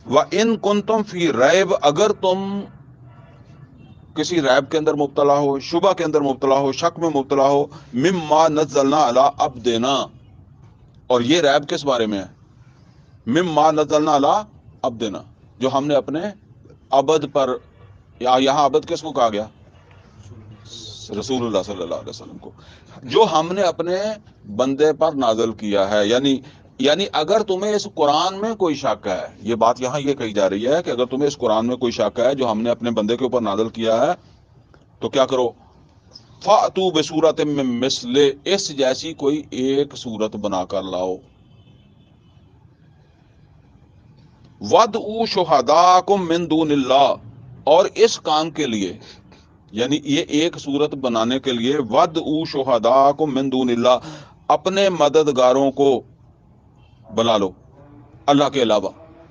وَإِن كُنتُم فِي ریب، اگر تم کسی ریب کے اندر مبتلا ہو، شبہ کے اندر مبتلا ہو، شک میں مبتلا ہو، مما نزلنا علی عبدنا، اور یہ ریب کس بارے میں ہے؟ مما نزلنا علی عبدنا، جو ہم نے اپنے عبد پر، یا یہاں عبد کس کو کہا گیا؟ رسول اللہ صلی اللہ علیہ وسلم کو، جو ہم نے اپنے بندے پر نازل کیا ہے، یعنی اگر تمہیں اس قرآن میں کوئی شک ہے، یہ بات یہاں یہ کہی جا رہی ہے کہ اگر تمہیں اس قرآن میں کوئی شک ہے جو ہم نے اپنے بندے کے اوپر نازل کیا ہے، تو کیا کرو؟ فَأْتُوا بِسُورَةٍ مِّن مِّثْلِهِ، اس جیسی کوئی ایک صورت بنا کر لاؤ۔ وَادْعُوا شُهَدَاءَكُم مِّن دُونِ اللَّهِ، اور اس کام کے لیے، یعنی یہ ایک صورت بنانے کے لیے، وَادْعُوا شُهَدَاءَكُم مِّن دُونِ اللَّهِ، اپنے مددگاروں کو بلا لو اللہ کے علاوہ۔